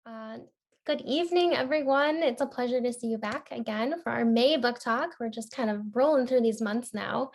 Uh, Good evening, everyone. It's a pleasure to see you back again for our May book talk. We're just kind of rolling through these months now.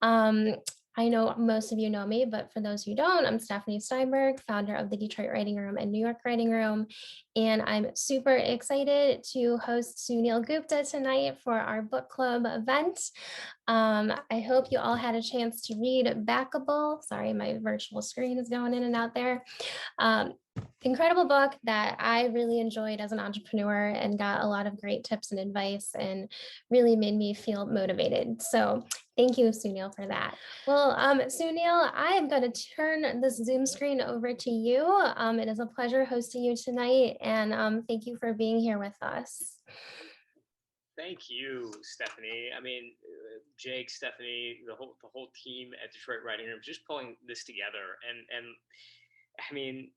Um, I know most of you know me, but for those who don't, I'm Stephanie Steinberg, founder of the Detroit Writing Room and New York Writing Room. And I'm super excited to host Suneel Gupta tonight for our book club event. I hope you all had a chance to read Backable. Sorry, my virtual screen is going in and out there. Um, Incredible book that I really enjoyed as an entrepreneur and got a lot of great tips and advice and really made me feel motivated. So thank you, Sunil, for that. Well, Sunil, I am going to turn this Zoom screen over to you. It is a pleasure hosting you tonight, and thank you for being here with us. Thank you, Stephanie. I mean, Jake, Stephanie, the whole team at Detroit Writing Room just pulling this together. And I mean,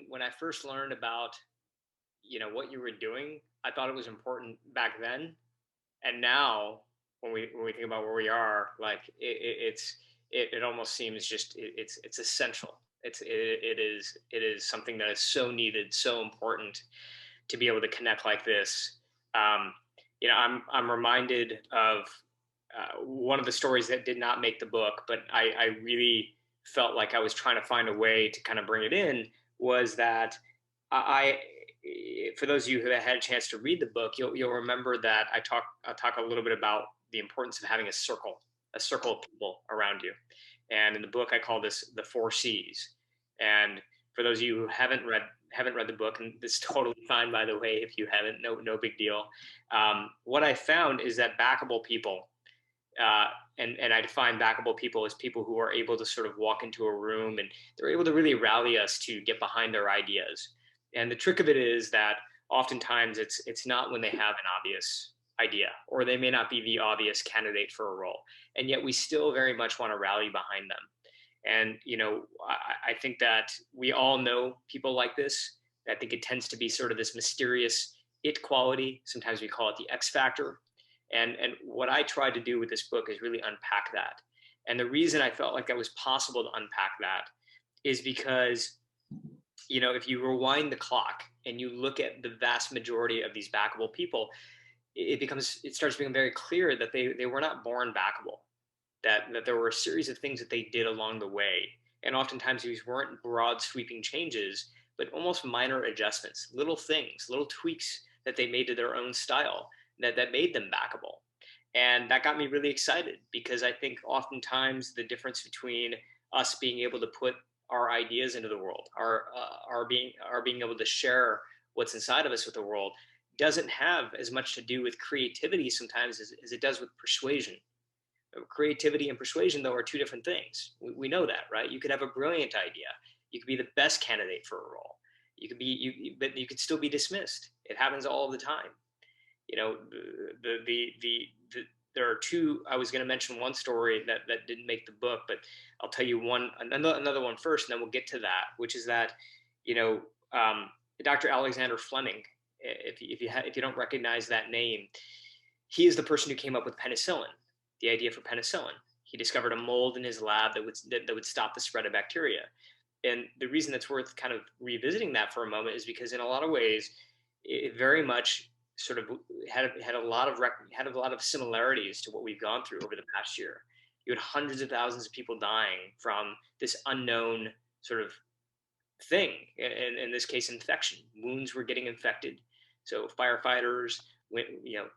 when I first learned about what you were doing, I thought it was important back then, and now when we think about where we are, like it almost seems just it's essential. It is something that is so needed, so important to be able to connect like this. Um, I'm reminded of one of the stories that did not make the book, but I really felt like I was trying to find a way to kind of bring it in. Was that I, for those of you who had a chance to read the book, you'll remember that I'll talk a little bit about the importance of having a circle of people around you. And in the book, I call this the four C's. And for those of you who haven't read the book, and it's totally fine, by the way, if you haven't, no big deal. What I found is that backable people, uh, and I define backable people as people who are able to sort of walk into a room and they're able to really rally us to get behind their ideas. And the trick of it is that oftentimes it's not when they have an obvious idea, or they may not be the obvious candidate for a role, and yet we still very much want to rally behind them. And I think that we all know people like this. I think it tends to be sort of this mysterious it quality. Sometimes we call it the X factor. And what I tried to do with this book is really unpack that. And the reason I felt like that was possible to unpack that is because, if you rewind the clock and you look at the vast majority of these backable people, it starts becoming very clear that they were not born backable, that there were a series of things that they did along the way. And oftentimes these weren't broad sweeping changes, but almost minor adjustments, little things, little tweaks that they made to their own style that made them backable. And that got me really excited, because I think oftentimes the difference between us being able to put our ideas into the world, our being able to share what's inside of us with the world, doesn't have as much to do with creativity sometimes as it does with persuasion. Creativity and persuasion, though, are two different things. We know that, right? You could have a brilliant idea. You could be the best candidate for a role. But you could still be dismissed. It happens all the time. You know, there are two. I was going to mention one story that didn't make the book, but I'll tell you another one first, and then we'll get to that. Which is that, you know, Dr. Alexander Fleming. If you don't recognize that name, he is the person who came up with penicillin, the idea for penicillin. He discovered a mold in his lab that would stop the spread of bacteria. And the reason that's worth kind of revisiting that for a moment is because in a lot of ways, it very much sort of had a lot of similarities to what we've gone through over the past year. You had hundreds of thousands of people dying from this unknown sort of thing. In this case, infection. Wounds were getting infected. So firefighters,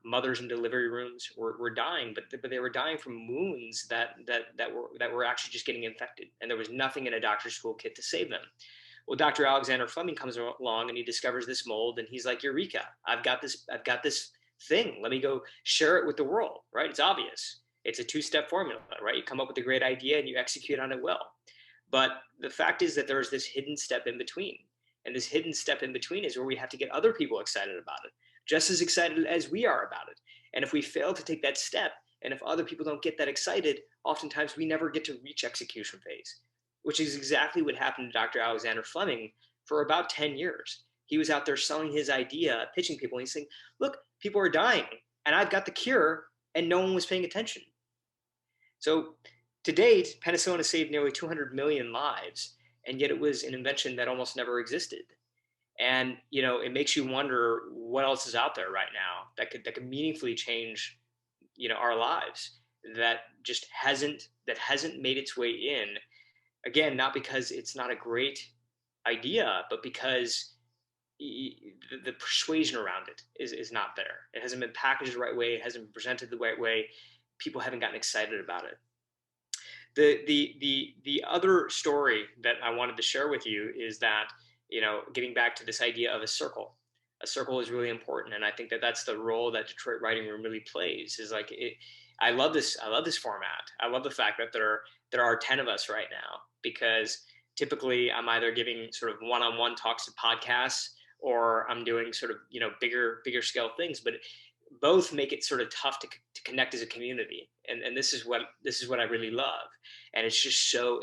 mothers in delivery rooms were dying, but they were dying from wounds that were actually just getting infected, and there was nothing in a doctor's toolkit to save them. Well, Dr. Alexander Fleming comes along and he discovers this mold, and he's like, "Eureka! I've got this thing. Let me go share it with the world." Right? It's obvious. It's a two-step formula, right? You come up with a great idea and you execute on it well. But the fact is that there's this hidden step in between. And this hidden step in between is where we have to get other people excited about it, just as excited as we are about it. And if we fail to take that step, and if other people don't get that excited, oftentimes we never get to reach execution phase, which is exactly what happened to Dr. Alexander Fleming for about 10 years. He was out there selling his idea, pitching people, and he's saying, "Look, people are dying, and I've got the cure," and no one was paying attention. So to date, penicillin has saved nearly 200 million lives, and yet it was an invention that almost never existed. And it makes you wonder what else is out there right now that could meaningfully change our lives, that hasn't made its way in. Again, not because it's not a great idea, but because the persuasion around it is not there. It hasn't been packaged the right way. It hasn't been presented the right way. People haven't gotten excited about it. The other story that I wanted to share with you is that, getting back to this idea of a circle is really important, and I think that that's the role that Detroit Writing Room really plays. Is like it. I love this. I love this format. I love the fact that there are 10 of us right now, because typically I'm either giving sort of one-on-one talks to podcasts, or I'm doing sort of bigger scale things, but both make it sort of tough to connect as a community. And this is what I really love. And it's just so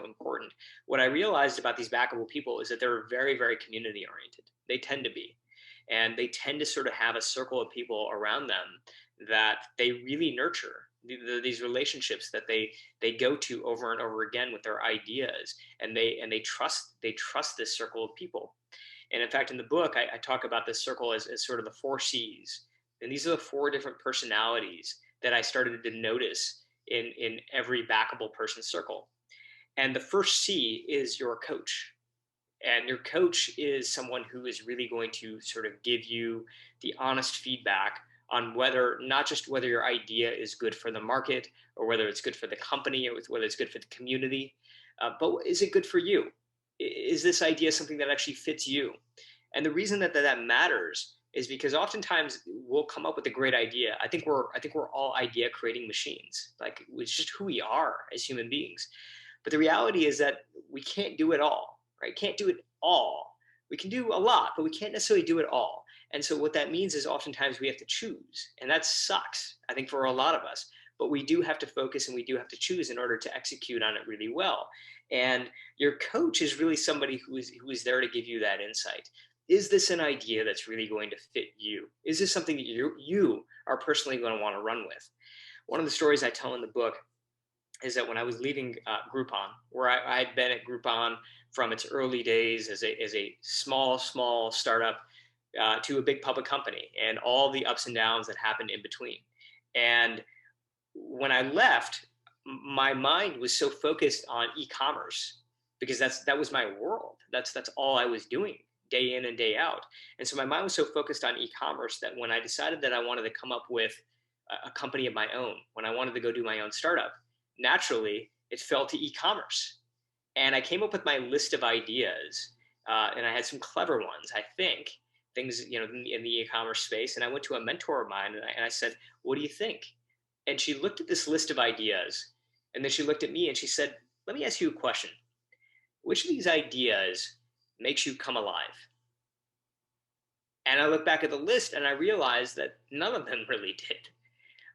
important. What I realized about these backable people is that they're very, very community oriented. They tend to be. And they tend to sort of have a circle of people around them that they really nurture, these relationships that they go to over and over again with their ideas, and they trust this circle of people. And in fact, in the book, I talk about this circle as sort of the four C's. And these are the four different personalities that I started to notice in every backable person circle. And the first C is your coach. And your coach is someone who is really going to sort of give you the honest feedback on not just whether your idea is good for the market, or whether it's good for the company, or whether it's good for the community, but is it good for you? Is this idea something that actually fits you? And the reason that matters is because oftentimes we'll come up with a great idea. I think we're all idea creating machines. Like, it's just who we are as human beings. But the reality is that we can't do it all, right? Can't do it all. We can do a lot, but we can't necessarily do it all. And so what that means is oftentimes we have to choose, and that sucks, I think, for a lot of us. But we do have to focus, and we do have to choose in order to execute on it really well. And your coach is really somebody who is there to give you that insight. Is this an idea that's really going to fit you? Is this something that you are personally going to want to run with? One of the stories I tell in the book is that when I was leaving Groupon, where I had been at Groupon from its early days as a small startup, to a big public company, and all the ups and downs that happened in between. And when I left, my mind was so focused on e-commerce, because that was my world. That's all I was doing day in and day out. And so my mind was so focused on e-commerce that when I decided that I wanted to come up with a company of my own, when I wanted to go do my own startup, naturally it fell to e-commerce. And I came up with my list of ideas, and I had some clever ones, I think, things in the e-commerce space. And I went to a mentor of mine, and I said, "What do you think?" And she looked at this list of ideas, and then she looked at me and she said, "Let me ask you a question. Which of these ideas makes you come alive?" And I looked back at the list and I realized that none of them really did.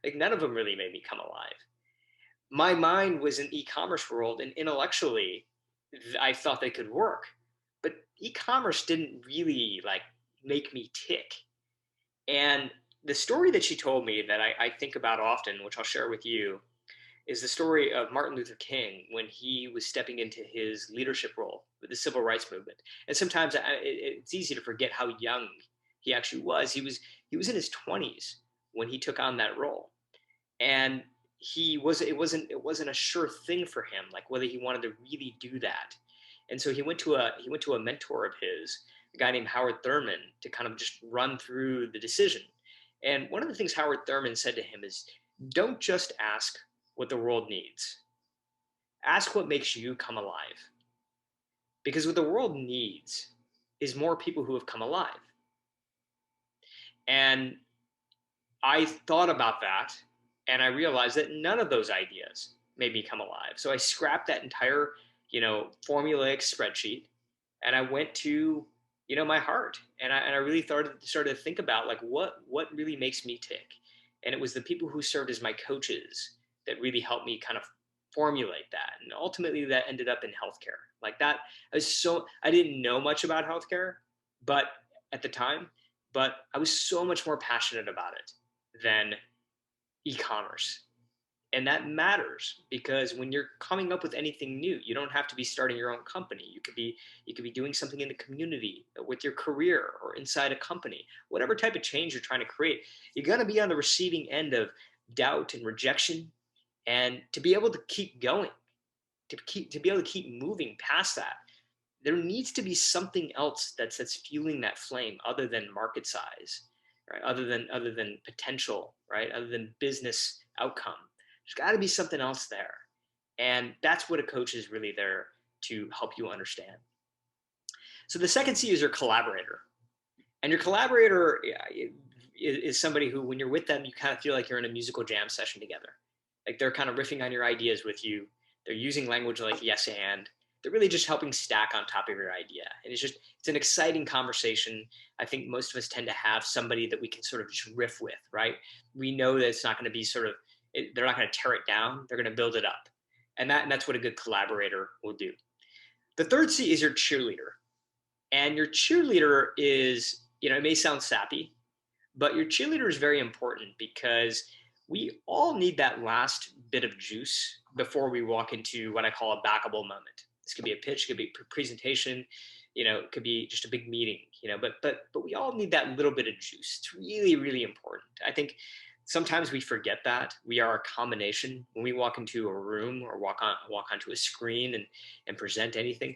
Like, none of them really made me come alive. My mind was in e-commerce world, and intellectually I thought they could work, but e-commerce didn't really like make me tick. And the story that she told me that I think about often, which I'll share with you, is the story of Martin Luther King when he was stepping into his leadership role with the civil rights movement. And sometimes it's easy to forget how young he actually was. He was in his 20s when he took on that role, and it wasn't a sure thing for him, like whether he wanted to really do that. And so he went to a mentor of his, a guy named Howard Thurman, to kind of just run through the decision. And one of the things Howard Thurman said to him is, don't just ask what the world needs. Ask what makes you come alive. Because what the world needs is more people who have come alive. And I thought about that, and I realized that none of those ideas made me come alive. So I scrapped that entire, formulaic spreadsheet, and I went to, my heart, and I really started to think about, like, what really makes me tick. And it was the people who served as my coaches that really helped me kind of formulate that. And ultimately that ended up in healthcare. Like, that I didn't know much about healthcare, but at the time, but I was so much more passionate about it than e-commerce. And that matters because when you're coming up with anything new, you don't have to be starting your own company. You could be doing something in the community with your career or inside a company. Whatever type of change you're trying to create, you're going to be on the receiving end of doubt and rejection. And to be able to keep going, to be able to keep moving past that, there needs to be something else that's fueling that flame other than market size, right? Other than potential, right? Other than business outcome. There's got to be something else there, and that's what a coach is really there to help you understand. So the second C is your collaborator, and your collaborator is somebody who, when you're with them, you kind of feel like you're in a musical jam session together. Like they're kind of riffing on your ideas with you. They're using language like yes and. They're really just helping stack on top of your idea. And it's an exciting conversation. I think most of us tend to have somebody that we can sort of just riff with, right? We know that it's not going to be they're not going to tear it down. They're going to build it up. And that's what a good collaborator will do. The third C is your cheerleader. And your cheerleader is, it may sound sappy, but your cheerleader is very important because we all need that last bit of juice before we walk into what I call a backable moment. This could be a pitch, it could be a presentation, it could be just a big meeting, but we all need that little bit of juice. It's really, really important. I think sometimes we forget that we are a combination when we walk into a room or walk onto a screen and present anything.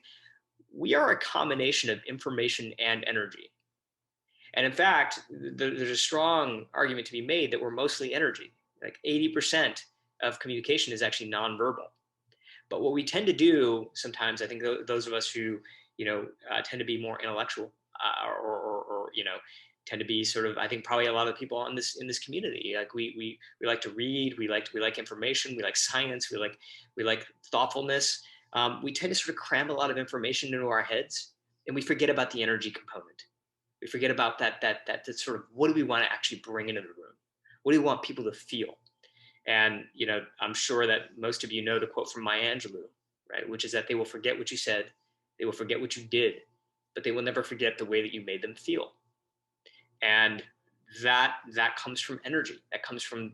We are a combination of information and energy. And in fact, there's a strong argument to be made that we're mostly energy. Like 80% of communication is actually nonverbal. But what we tend to do sometimes, I think those of us who, tend to be more intellectual or tend to be sort of, I think probably a lot of people in this community, like we like to read, we like information, we like science, we like thoughtfulness. We tend to sort of cram a lot of information into our heads, and we forget about the energy component. We forget about that sort of, what do we want to actually bring into the room? What do we want people to feel? And I'm sure that most of you know the quote from Maya Angelou, right? Which is that they will forget what you said, they will forget what you did, but they will never forget the way that you made them feel. And that comes from energy. That comes from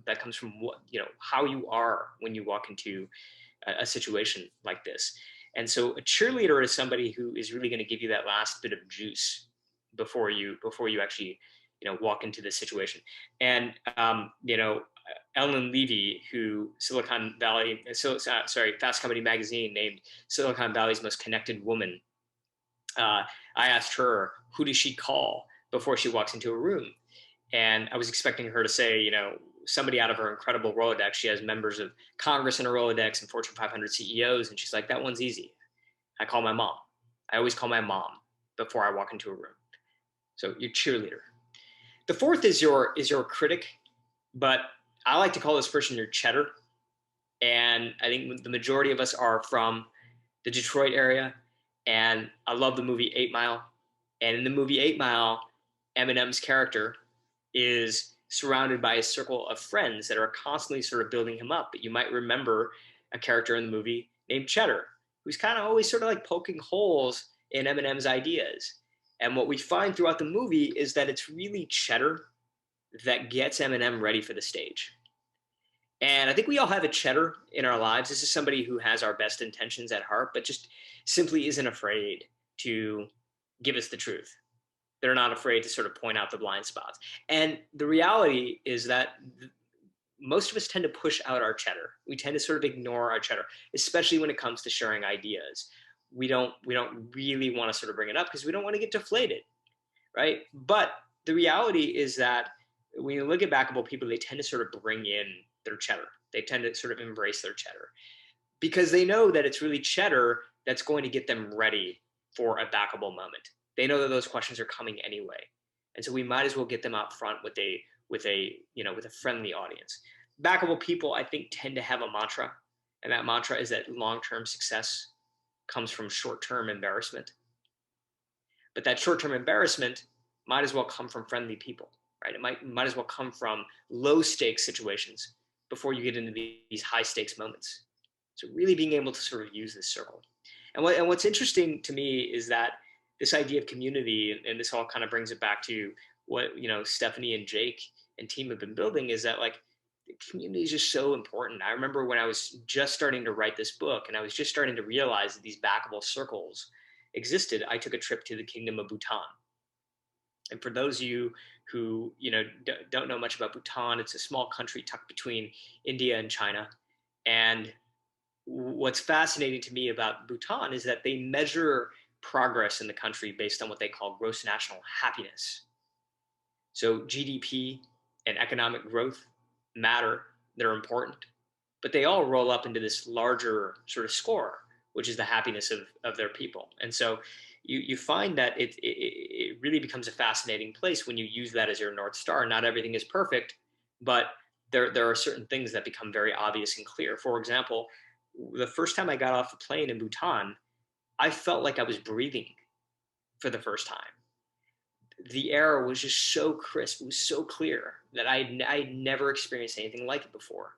what, how you are when you walk into a situation like this. And so a cheerleader is somebody who is really going to give you that last bit of juice before you actually walk into this situation. And Ellen Levy, who Fast Company magazine named Silicon Valley's most connected woman. I asked her, who does she call before she walks into a room? And I was expecting her to say, somebody out of her incredible Rolodex. She has members of Congress in her Rolodex and Fortune 500 CEOs. And she's like, that one's easy. I call my mom. I always call my mom before I walk into a room. So your cheerleader. The fourth is your critic, but I like to call this person your cheddar. And I think the majority of us are from the Detroit area. And I love the movie 8 Mile. And in the movie 8 Mile, Eminem's character is surrounded by a circle of friends that are constantly sort of building him up. But you might remember a character in the movie named Cheddar, who's kind of always sort of like poking holes in Eminem's ideas. And what we find throughout the movie is that it's really Cheddar that gets Eminem ready for the stage. And I think we all have a cheddar in our lives. This is somebody who has our best intentions at heart, but just simply isn't afraid to give us the truth. They're not afraid to sort of point out the blind spots. And the reality is that most of us tend to push out our cheddar. We tend to sort of ignore our cheddar, especially when it comes to sharing ideas. We don't really want to sort of bring it up because we don't want to get deflated, right? But the reality is that when you look at backable people, they tend to sort of bring in their cheddar. They tend to sort of embrace their cheddar because they know that it's really cheddar that's going to get them ready for a backable moment. They know that those questions are coming anyway. And so we might as well get them out front with a friendly audience. Backable people, I think, tend to have a mantra, and that mantra is that long-term success comes from short-term embarrassment. But that short-term embarrassment might as well come from friendly people, right? It might as well come from low-stakes situations before you get into these high-stakes moments. So really being able to sort of use this circle. And what's interesting to me is that this idea of community, and this all kind of brings it back to what Stephanie and Jake and team have been building, is that like community is just so important. I remember when I was just starting to write this book and I was just starting to realize that these backable circles existed, I took a trip to the kingdom of Bhutan. And for those of you who don't know much about Bhutan, it's a small country tucked between India and China. And what's fascinating to me about Bhutan is that they measure progress in the country based on what they call gross national happiness. So GDP and economic growth matter, they're important, but they all roll up into this larger sort of score, which is the happiness of their people. And so you find that it really becomes a fascinating place when you use that as your North Star. Not everything is perfect, but there are certain things that become very obvious and clear. For example, the first time I got off the plane in Bhutan, I felt like I was breathing for the first time. The air was just so crisp, it was so clear that I'd never experienced anything like it before.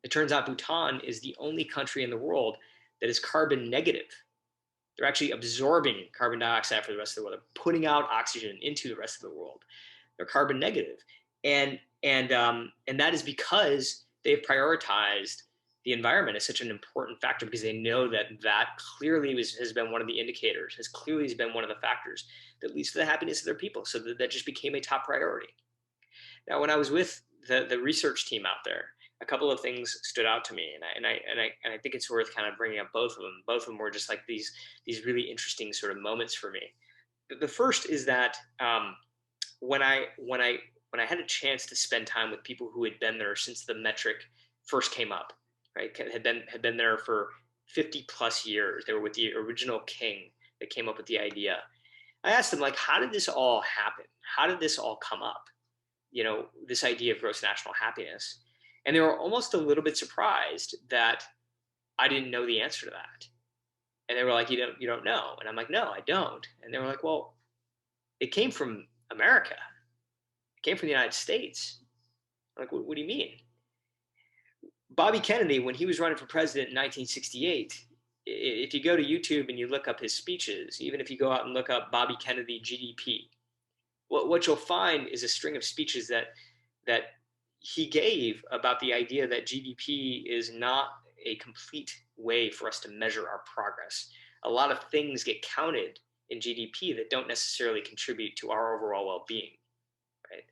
It turns out Bhutan is the only country in the world that is carbon negative. They're actually absorbing carbon dioxide for the rest of the world. They're putting out oxygen into the rest of the world. They're carbon negative, and that is because they've prioritized the environment as such an important factor, because they know that clearly has been one of the indicators, has clearly been one of the factors that leads to the happiness of their people. So that just became a top priority. Now, when I was with the research team out there, a couple of things stood out to me, and I think it's worth kind of bringing up both of them. Both of them were just like these really interesting sort of moments for me. The first is that when I had a chance to spend time with people who had been there since the metric first came up, right? Had been there for 50 plus years. They were with the original king that came up with the idea. I asked them, like, how did this all happen? How did this all come up? This idea of gross national happiness. And they were almost a little bit surprised that I didn't know the answer to that. And they were like, you don't know. And I'm like, no, I don't. And they were like, well, it came from America. It came from the United States. I'm like, what do you mean? Bobby Kennedy, when he was running for president in 1968, if you go to YouTube and you look up his speeches, even if you go out and look up Bobby Kennedy GDP, what you'll find is a string of speeches that he gave about the idea that GDP is not a complete way for us to measure our progress. A lot of things get counted in GDP that don't necessarily contribute to our overall well-being, right?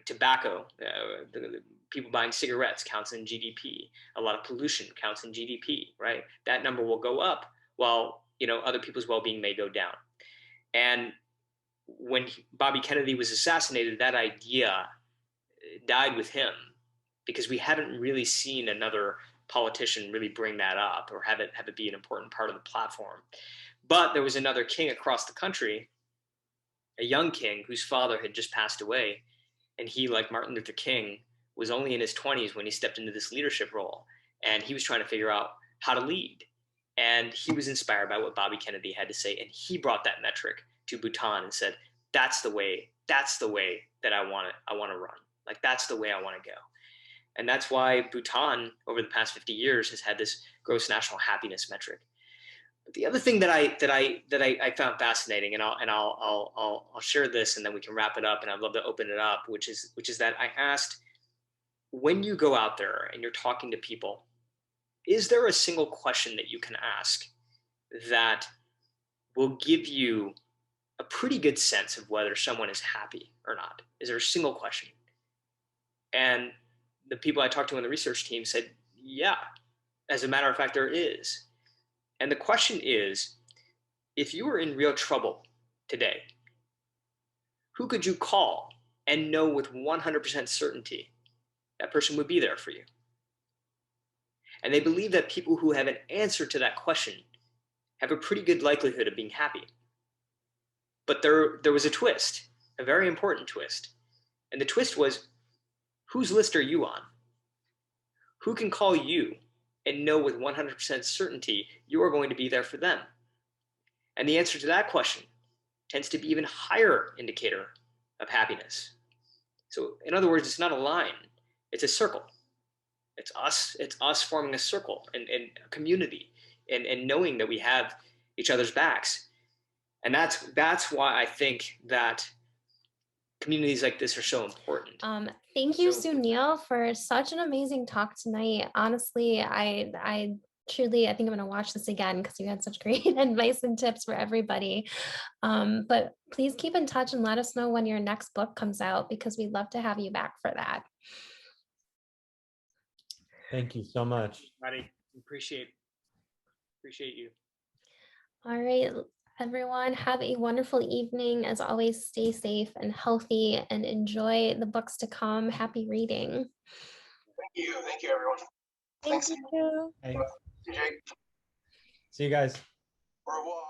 Tobacco, the people buying cigarettes counts in GDP. A lot of pollution counts in GDP, right? That number will go up while other people's well-being may go down. And when Bobby Kennedy was assassinated, that idea died with him, because we haven't really seen another politician really bring that up or have it be an important part of the platform. But there was another king across the country, a young king whose father had just passed away, and he, like Martin Luther King, was only in his 20s when he stepped into this leadership role, and he was trying to figure out how to lead. And he was inspired by what Bobby Kennedy had to say, and he brought that metric to Bhutan and said, that's the way that I want to run. Like, that's the way I want to go. And that's why Bhutan, over the past 50 years, has had this gross national happiness metric. But the other thing that I found fascinating, and I'll share this, and then we can wrap it up, and I'd love to open it up, which is that I asked, when you go out there and you're talking to people, is there a single question that you can ask that will give you a pretty good sense of whether someone is happy or not? Is there a single question? And the people I talked to on the research team said, yeah, as a matter of fact, there is. And the question is, if you were in real trouble today, who could you call and know with 100% certainty that person would be there for you? And they believe that people who have an answer to that question have a pretty good likelihood of being happy. But there was a twist, a very important twist. And the twist was, whose list are you on? Who can call you and know with 100% certainty you are going to be there for them? And the answer to that question tends to be even higher indicator of happiness. So in other words, it's not a line, it's a circle. It's us forming a circle and a community, and knowing that we have each other's backs. And that's why I think that communities like this are so important. Thank you, So Suneel, for such an amazing talk tonight. Honestly, I truly, I think I'm going to watch this again because you had such great advice and tips for everybody. But please keep in touch and let us know when your next book comes out because we'd love to have you back for that. Thank you so much. buddy, appreciate you. All right, everyone, have a wonderful evening. As always, stay safe and healthy and enjoy the books to come. Happy reading. Thank you, everyone. Thank Thanks. you. Hey, See you, Jake. see you guys. Au revoir.